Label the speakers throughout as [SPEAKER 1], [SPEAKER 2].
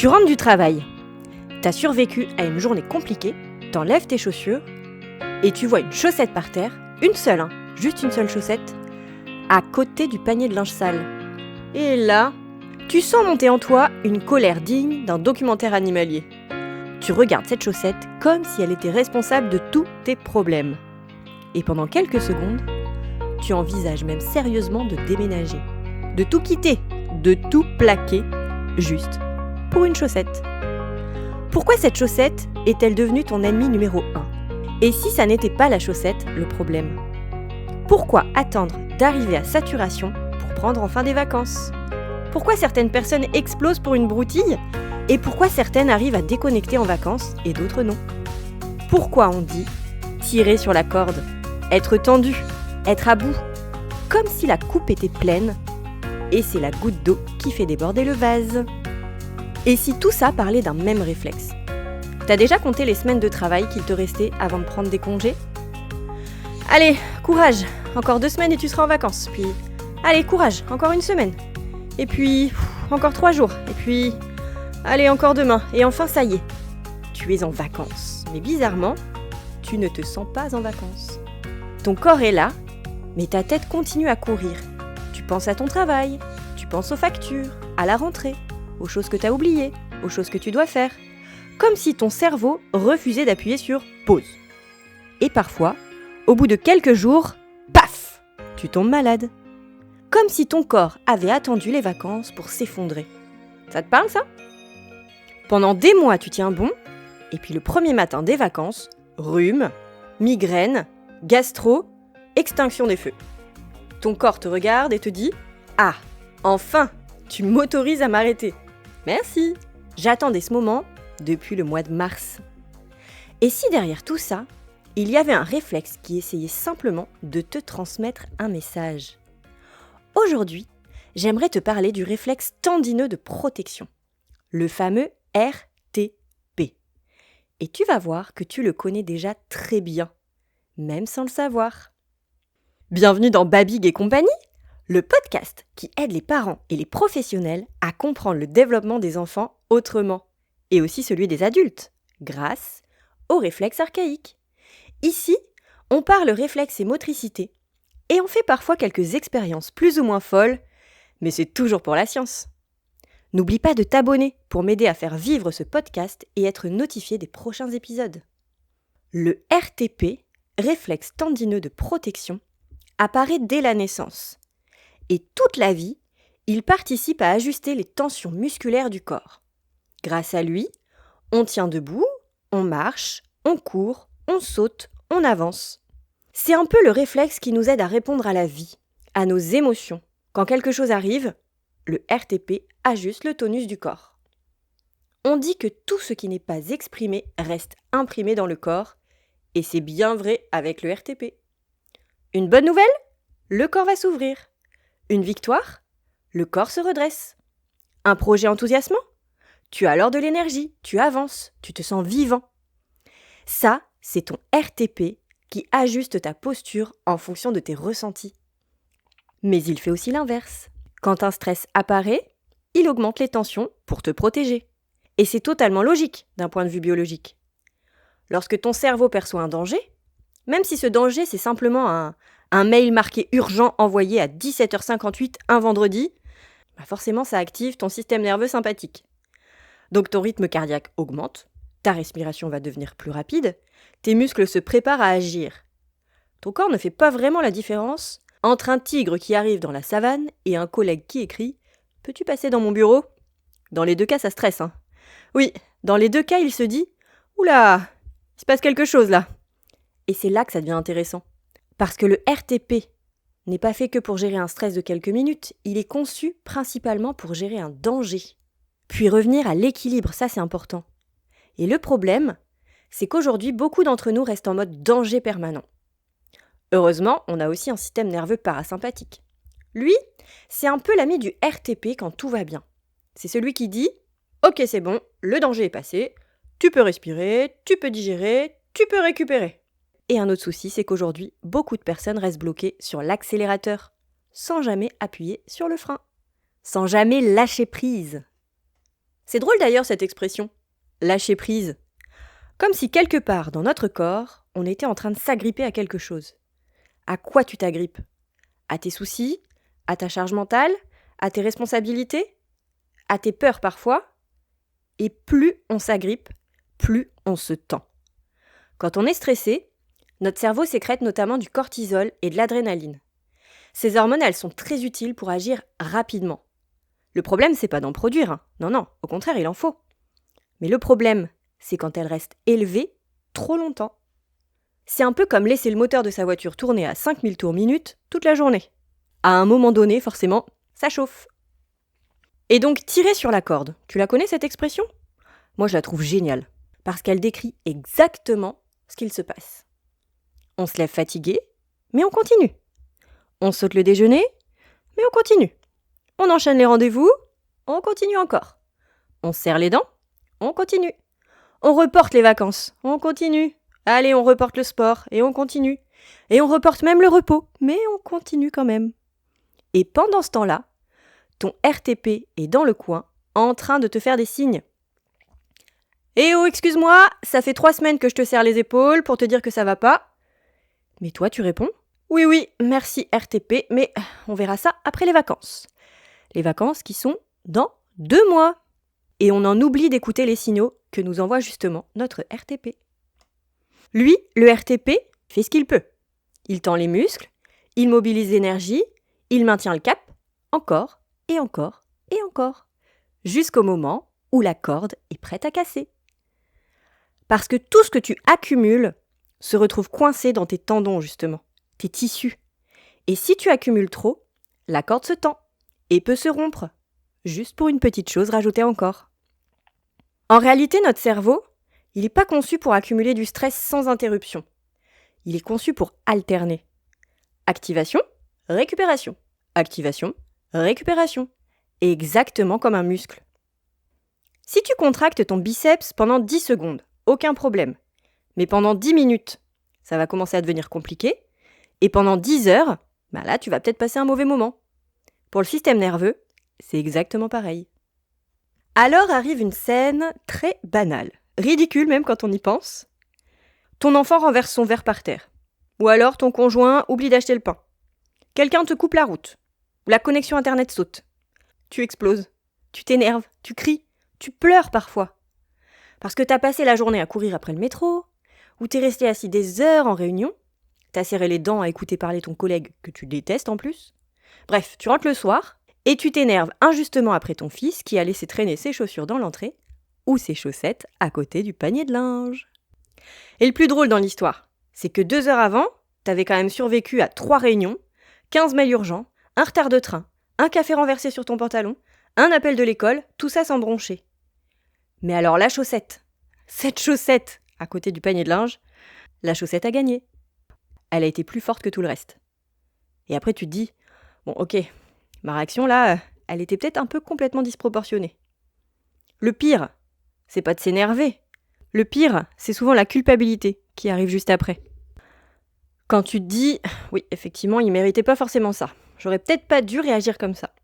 [SPEAKER 1] Tu rentres du travail, t'as survécu à une journée compliquée, t'enlèves tes chaussures et tu vois une chaussette par terre, une seule, juste une seule chaussette, à côté du panier de linge sale. Et là, tu sens monter en toi une colère digne d'un documentaire animalier. Tu regardes cette chaussette comme si elle était responsable de tous tes problèmes. Et pendant quelques secondes, tu envisages même sérieusement de déménager, de tout quitter, de tout plaquer, juste pour une chaussette. Pourquoi cette chaussette est-elle devenue ton ennemi numéro 1 ? Et si ça n'était pas la chaussette, le problème ? Pourquoi attendre d'arriver à saturation pour prendre enfin des vacances ? Pourquoi certaines personnes explosent pour une broutille ? Et pourquoi certaines arrivent à déconnecter en vacances et d'autres non ? Pourquoi on dit tirer sur la corde, être tendu, être à bout, comme si la coupe était pleine et c'est la goutte d'eau qui fait déborder le vase ? Et si tout ça parlait d'un même réflexe ? T'as déjà compté les semaines de travail qu'il te restait avant de prendre des congés ? Allez, courage, encore 2 semaines et tu seras en vacances. Puis, allez, courage, encore 1 semaine. Et puis, encore 3 jours. Et puis, allez, encore demain. Et enfin, ça y est, tu es en vacances. Mais bizarrement, tu ne te sens pas en vacances. Ton corps est là, mais ta tête continue à courir. Tu penses à ton travail, tu penses aux factures, à la rentrée, aux choses que tu as oubliées, aux choses que tu dois faire. Comme si ton cerveau refusait d'appuyer sur pause. Et parfois, au bout de quelques jours, paf, tu tombes malade. Comme si ton corps avait attendu les vacances pour s'effondrer. Ça te parle ça ? Pendant des mois, tu tiens bon, et puis le premier matin des vacances, rhume, migraine, gastro, extinction des feux. Ton corps te regarde et te dit « Ah, enfin, tu m'autorises à m'arrêter. Merci, j'attendais ce moment depuis le mois de mars. » Et si derrière tout ça, il y avait un réflexe qui essayait simplement de te transmettre un message ? Aujourd'hui, j'aimerais te parler du réflexe tendineux de protection, le fameux RTP. Et tu vas voir que tu le connais déjà très bien, même sans le savoir. Bienvenue dans Babig et compagnie, le podcast qui aide les parents et les professionnels à comprendre le développement des enfants autrement, et aussi celui des adultes, grâce aux réflexes archaïques. Ici, on parle réflexe et motricité, et on fait parfois quelques expériences plus ou moins folles, mais c'est toujours pour la science. N'oublie pas de t'abonner pour m'aider à faire vivre ce podcast et être notifié des prochains épisodes. Le RTP, réflexe tendineux de protection, apparaît dès la naissance. Et toute la vie, il participe à ajuster les tensions musculaires du corps. Grâce à lui, on tient debout, on marche, on court, on saute, on avance. C'est un peu le réflexe qui nous aide à répondre à la vie, à nos émotions. Quand quelque chose arrive, le RTP ajuste le tonus du corps. On dit que tout ce qui n'est pas exprimé reste imprimé dans le corps, et c'est bien vrai avec le RTP. Une bonne nouvelle ? Le corps va s'ouvrir. Une victoire ? Le corps se redresse. Un projet enthousiasmant ? Tu as alors de l'énergie, tu avances, tu te sens vivant. Ça, c'est ton RTP qui ajuste ta posture en fonction de tes ressentis. Mais il fait aussi l'inverse. Quand un stress apparaît, il augmente les tensions pour te protéger. Et c'est totalement logique d'un point de vue biologique. Lorsque ton cerveau perçoit un danger, même si ce danger c'est simplement un mail marqué urgent envoyé à 17h58 un vendredi, forcément ça active ton système nerveux sympathique. Donc ton rythme cardiaque augmente, ta respiration va devenir plus rapide, tes muscles se préparent à agir. Ton corps ne fait pas vraiment la différence entre un tigre qui arrive dans la savane et un collègue qui écrit « Peux-tu passer dans mon bureau ?» Dans les 2 cas, ça stresse, hein. Oui, dans les 2 cas, il se dit « Oula, il se passe quelque chose là !» Et c'est là que ça devient intéressant. Parce que le RTP n'est pas fait que pour gérer un stress de quelques minutes, il est conçu principalement pour gérer un danger. Puis revenir à l'équilibre, ça c'est important. Et le problème, c'est qu'aujourd'hui, beaucoup d'entre nous restent en mode danger permanent. Heureusement, on a aussi un système nerveux parasympathique. Lui, c'est un peu l'ami du RTP quand tout va bien. C'est celui qui dit « Ok, c'est bon, le danger est passé, tu peux respirer, tu peux digérer, tu peux récupérer. » Et un autre souci, c'est qu'aujourd'hui, beaucoup de personnes restent bloquées sur l'accélérateur, sans jamais appuyer sur le frein, sans jamais lâcher prise. C'est drôle d'ailleurs cette expression, lâcher prise. Comme si quelque part dans notre corps, on était en train de s'agripper à quelque chose. À quoi tu t'agrippes ? À tes soucis ? À ta charge mentale ? À tes responsabilités ? À tes peurs parfois ? Et plus on s'agrippe, plus on se tend. Quand on est stressé, notre cerveau sécrète notamment du cortisol et de l'adrénaline. Ces hormones, elles sont très utiles pour agir rapidement. Le problème, c'est pas d'en produire, hein. Non, au contraire, il en faut. Mais le problème, c'est quand elles restent élevées trop longtemps. C'est un peu comme laisser le moteur de sa voiture tourner à 5000 tours minute toute la journée. À un moment donné, forcément, ça chauffe. Et donc, tirer sur la corde, tu la connais cette expression ? Moi, je la trouve géniale, parce qu'elle décrit exactement ce qu'il se passe. On se lève fatigué, mais on continue. On saute le déjeuner, mais on continue. On enchaîne les rendez-vous, on continue encore. On serre les dents, on continue. On reporte les vacances, on continue. Allez, on reporte le sport, et on continue. Et on reporte même le repos, mais on continue quand même. Et pendant ce temps-là, ton RTP est dans le coin, en train de te faire des signes. Eh oh, excuse-moi, ça fait 3 semaines que je te serre les épaules pour te dire que ça va pas. Mais toi, tu réponds ? Oui, merci RTP, mais on verra ça après les vacances. Les vacances qui sont dans 2 mois. Et on en oublie d'écouter les signaux que nous envoie justement notre RTP. Lui, le RTP, fait ce qu'il peut. Il tend les muscles, il mobilise l'énergie, il maintient le cap, encore et encore et encore, jusqu'au moment où la corde est prête à casser. Parce que tout ce que tu accumules se retrouve coincé dans tes tendons justement, tes tissus. Et si tu accumules trop, la corde se tend et peut se rompre, juste pour une petite chose rajoutée encore. En réalité, notre cerveau, il n'est pas conçu pour accumuler du stress sans interruption. Il est conçu pour alterner. Activation, récupération. Activation, récupération. Exactement comme un muscle. Si tu contractes ton biceps pendant 10 secondes, aucun problème. Mais pendant 10 minutes, ça va commencer à devenir compliqué. Et pendant 10 heures, là, tu vas peut-être passer un mauvais moment. Pour le système nerveux, c'est exactement pareil. Alors arrive une scène très banale, ridicule même quand on y pense. Ton enfant renverse son verre par terre. Ou alors ton conjoint oublie d'acheter le pain. Quelqu'un te coupe la route. Ou la connexion internet saute. Tu exploses. Tu t'énerves. Tu cries. Tu pleures parfois. Parce que t'as passé la journée à courir après le métro, ou t'es resté assis des heures en réunion, t'as serré les dents à écouter parler ton collègue que tu détestes en plus. Bref, tu rentres le soir, et tu t'énerves injustement après ton fils qui a laissé traîner ses chaussures dans l'entrée, ou ses chaussettes à côté du panier de linge. Et le plus drôle dans l'histoire, c'est que 2 heures avant, t'avais quand même survécu à 3 réunions, 15 mails urgents, un retard de train, un café renversé sur ton pantalon, un appel de l'école, tout ça sans broncher. Mais alors la chaussette, cette chaussette à côté du panier de linge, la chaussette a gagné. Elle a été plus forte que tout le reste. Et après tu te dis, bon ok, ma réaction là, elle était peut-être un peu complètement disproportionnée. Le pire, c'est pas de s'énerver. Le pire, c'est souvent la culpabilité qui arrive juste après. Quand tu te dis, oui, effectivement, il méritait pas forcément ça. J'aurais peut-être pas dû réagir comme ça.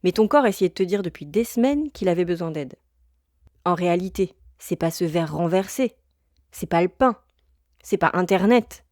[SPEAKER 1] Mais ton corps essayait de te dire depuis des semaines qu'il avait besoin d'aide. En réalité, c'est pas ce verre renversé, c'est pas le pain, c'est pas Internet,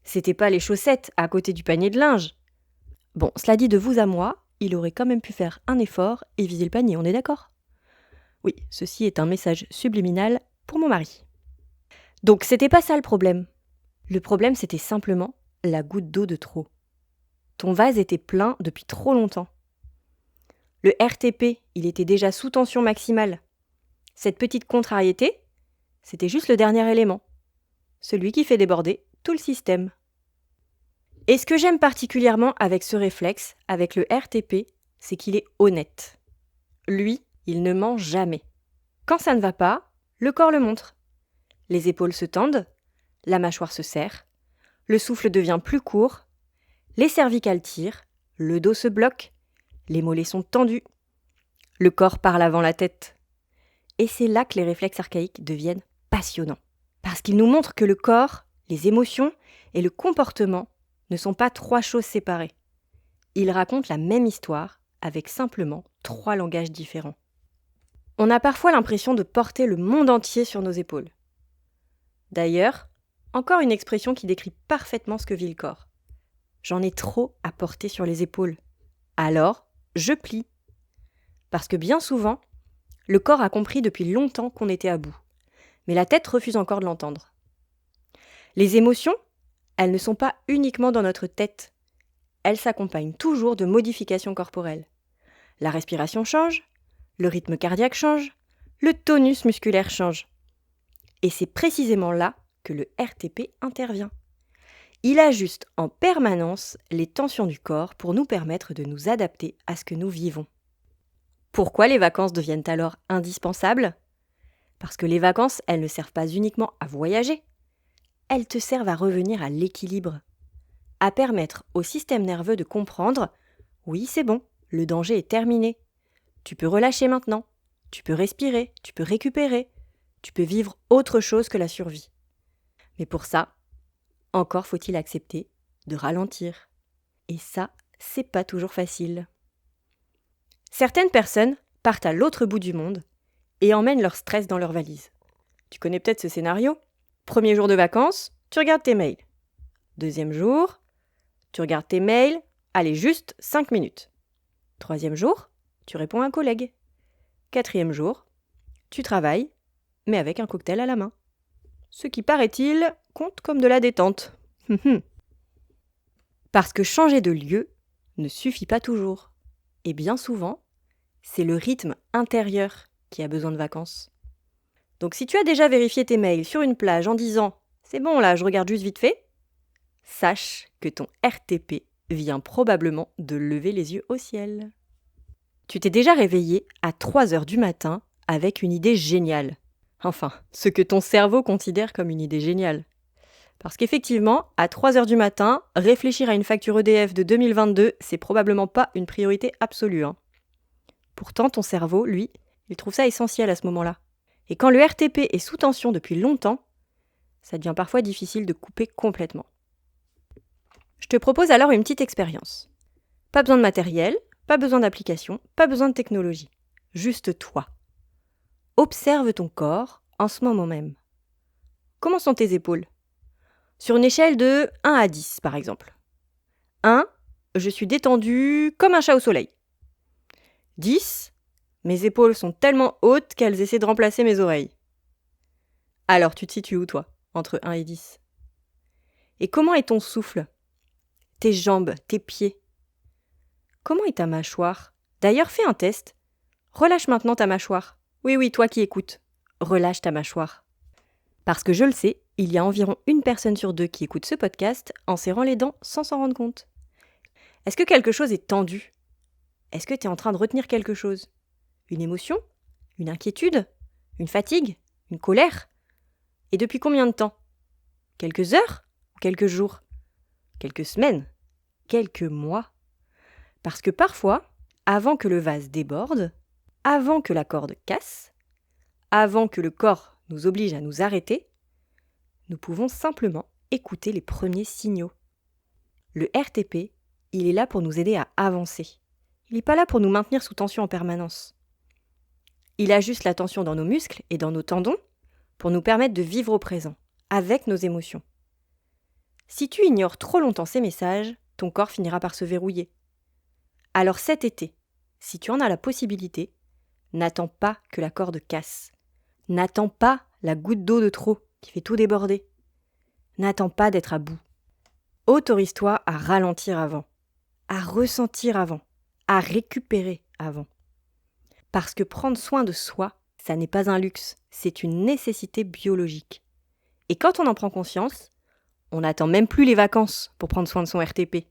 [SPEAKER 1] c'était pas les chaussettes à côté du panier de linge. Bon, cela dit de vous à moi, il aurait quand même pu faire un effort et viser le panier, on est d'accord ? Oui, ceci est un message subliminal pour mon mari. Donc c'était pas ça le problème. Le problème c'était simplement la goutte d'eau de trop. Ton vase était plein depuis trop longtemps. Le RTP, il était déjà sous tension maximale. Cette petite contrariété, c'était juste le dernier élément. Celui qui fait déborder tout le système. Et ce que j'aime particulièrement avec ce réflexe, avec le RTP, c'est qu'il est honnête. Lui, il ne ment jamais. Quand ça ne va pas, le corps le montre. Les épaules se tendent, la mâchoire se serre, le souffle devient plus court, les cervicales tirent, le dos se bloque, les mollets sont tendus, le corps parle avant la tête. Et c'est là que les réflexes archaïques deviennent passionnants. Parce qu'ils nous montrent que le corps, les émotions et le comportement ne sont pas 3 choses séparées. Ils racontent la même histoire avec simplement 3 langages différents. On a parfois l'impression de porter le monde entier sur nos épaules. D'ailleurs, encore une expression qui décrit parfaitement ce que vit le corps. J'en ai trop à porter sur les épaules. Alors, je plie. Parce que bien souvent, le corps a compris depuis longtemps qu'on était à bout. Mais la tête refuse encore de l'entendre. Les émotions, elles ne sont pas uniquement dans notre tête. Elles s'accompagnent toujours de modifications corporelles. La respiration change, le rythme cardiaque change, le tonus musculaire change. Et c'est précisément là que le RTP intervient. Il ajuste en permanence les tensions du corps pour nous permettre de nous adapter à ce que nous vivons. Pourquoi les vacances deviennent alors indispensables ? Parce que les vacances, elles ne servent pas uniquement à voyager. Elles te servent à revenir à l'équilibre, à permettre au système nerveux de comprendre « oui, c'est bon, le danger est terminé. Tu peux relâcher maintenant, tu peux respirer, tu peux récupérer, tu peux vivre autre chose que la survie. » Mais pour ça, encore faut-il accepter de ralentir. Et ça, c'est pas toujours facile. Certaines personnes partent à l'autre bout du monde et emmènent leur stress dans leur valise. Tu connais peut-être ce scénario ? Premier jour de vacances, tu regardes tes mails. Deuxième jour, tu regardes tes mails, allez, juste 5 minutes. Troisième jour, tu réponds à un collègue. Quatrième jour, tu travailles, mais avec un cocktail à la main. Ce qui, paraît-il, compte comme de la détente. Parce que changer de lieu ne suffit pas toujours. Et bien souvent, c'est le rythme intérieur qui a besoin de vacances. Donc si tu as déjà vérifié tes mails sur une plage en disant « c'est bon là, je regarde juste vite fait », sache que ton RTP vient probablement de lever les yeux au ciel. Tu t'es déjà réveillé à 3h du matin avec une idée géniale. Enfin, ce que ton cerveau considère comme une idée géniale. Parce qu'effectivement, à 3h du matin, réfléchir à une facture EDF de 2022, c'est probablement pas une priorité absolue. Pourtant, ton cerveau, lui, il trouve ça essentiel à ce moment-là. Et quand le RTP est sous tension depuis longtemps, ça devient parfois difficile de couper complètement. Je te propose alors une petite expérience. Pas besoin de matériel, pas besoin d'application, pas besoin de technologie. Juste toi. Observe ton corps en ce moment même. Comment sont tes épaules ? Sur une échelle de 1 à 10, par exemple. 1, je suis détendue comme un chat au soleil. 10, mes épaules sont tellement hautes qu'elles essaient de remplacer mes oreilles. Alors, tu te situes où, toi, entre 1 et 10 ? Et comment est ton souffle ? Tes jambes, tes pieds ? Comment est ta mâchoire ? D'ailleurs, fais un test. Relâche maintenant ta mâchoire. Oui, toi qui écoutes. Relâche ta mâchoire. Parce que je le sais, il y a environ 1 personne sur 2 qui écoute ce podcast en serrant les dents sans s'en rendre compte. Est-ce que quelque chose est tendu ? Est-ce que tu es en train de retenir quelque chose ? Une émotion ? Une inquiétude ? Une fatigue ? Une colère ? Et depuis combien de temps ? Quelques heures ? Ou quelques jours ? Quelques semaines ? Quelques mois ? Parce que parfois, avant que le vase déborde, avant que la corde casse, avant que le corps nous oblige à nous arrêter, nous pouvons simplement écouter les premiers signaux. Le RTP, il est là pour nous aider à avancer. Il n'est pas là pour nous maintenir sous tension en permanence. Il ajuste la tension dans nos muscles et dans nos tendons pour nous permettre de vivre au présent, avec nos émotions. Si tu ignores trop longtemps ces messages, ton corps finira par se verrouiller. Alors cet été, si tu en as la possibilité, n'attends pas que la corde casse. N'attends pas la goutte d'eau de trop qui fait tout déborder. N'attends pas d'être à bout. Autorise-toi à ralentir avant, à ressentir avant, à récupérer avant. Parce que prendre soin de soi, ça n'est pas un luxe, c'est une nécessité biologique. Et quand on en prend conscience, on n'attend même plus les vacances pour prendre soin de son RTP.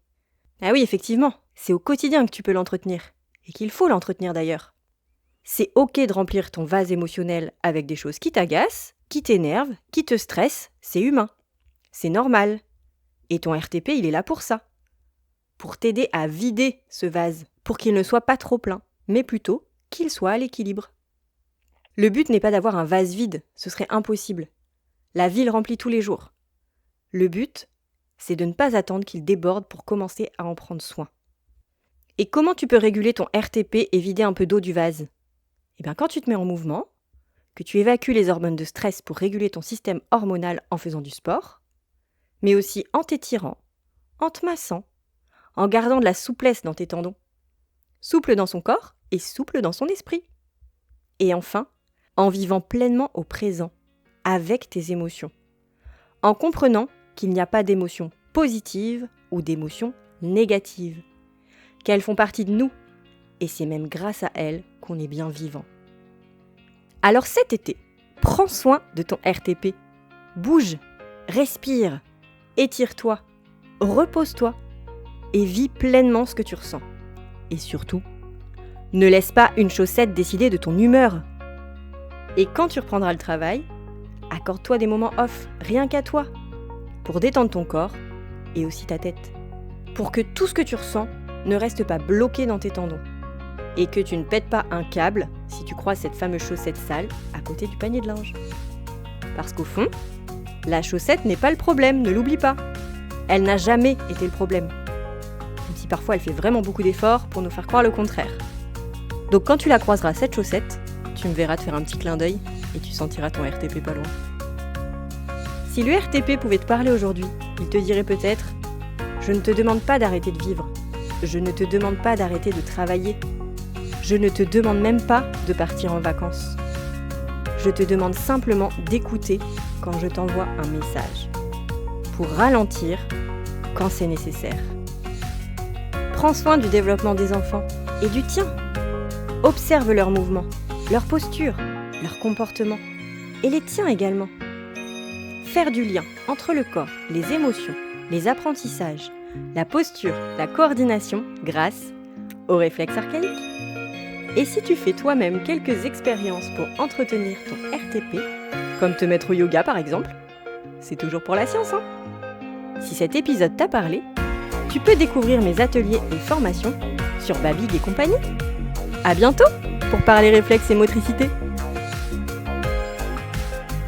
[SPEAKER 1] Ah oui, effectivement, c'est au quotidien que tu peux l'entretenir, et qu'il faut l'entretenir d'ailleurs. C'est ok de remplir ton vase émotionnel avec des choses qui t'agacent, qui t'énervent, qui te stressent, c'est humain. C'est normal. Et ton RTP, il est là pour ça. Pour t'aider à vider ce vase, pour qu'il ne soit pas trop plein, mais plutôt qu'il soit à l'équilibre. Le but n'est pas d'avoir un vase vide, ce serait impossible. La vie le remplit tous les jours. Le but, c'est de ne pas attendre qu'il déborde pour commencer à en prendre soin. Et comment tu peux réguler ton RTP et vider un peu d'eau du vase ? Quand tu te mets en mouvement, que tu évacues les hormones de stress pour réguler ton système hormonal en faisant du sport, mais aussi en t'étirant, en te massant, en gardant de la souplesse dans tes tendons, souple dans son corps et souple dans son esprit. Et enfin, en vivant pleinement au présent, avec tes émotions, en comprenant qu'il n'y a pas d'émotions positives ou d'émotions négatives, qu'elles font partie de nous, et c'est même grâce à elles qu'on est bien vivant. Alors cet été, prends soin de ton RTP. Bouge, respire, étire-toi, repose-toi et vis pleinement ce que tu ressens. Et surtout, ne laisse pas une chaussette décider de ton humeur. Et quand tu reprendras le travail, accorde-toi des moments off, rien qu'à toi, pour détendre ton corps et aussi ta tête. Pour que tout ce que tu ressens ne reste pas bloqué dans tes tendons. Et que tu ne pètes pas un câble si tu croises cette fameuse chaussette sale à côté du panier de linge. Parce qu'au fond, la chaussette n'est pas le problème, ne l'oublie pas. Elle n'a jamais été le problème. Même si parfois elle fait vraiment beaucoup d'efforts pour nous faire croire le contraire. Donc quand tu la croiseras cette chaussette, tu me verras te faire un petit clin d'œil et tu sentiras ton RTP pas loin. Si le RTP pouvait te parler aujourd'hui, il te dirait peut-être « Je ne te demande pas d'arrêter de vivre. Je ne te demande pas d'arrêter de travailler. Je ne te demande même pas de partir en vacances. Je te demande simplement d'écouter quand je t'envoie un message. Pour ralentir quand c'est nécessaire. Prends soin du développement des enfants et du tien. Observe leurs mouvements, leur posture, leur comportement et les tiens également. Faire du lien entre le corps, les émotions, les apprentissages, la posture, la coordination grâce aux réflexes archaïques. Et si tu fais toi-même quelques expériences pour entretenir ton RTP, comme te mettre au yoga par exemple, c'est toujours pour la science, hein ? Si cet épisode t'a parlé, tu peux découvrir mes ateliers et formations sur Babig et compagnie. À bientôt pour parler réflexes et motricité.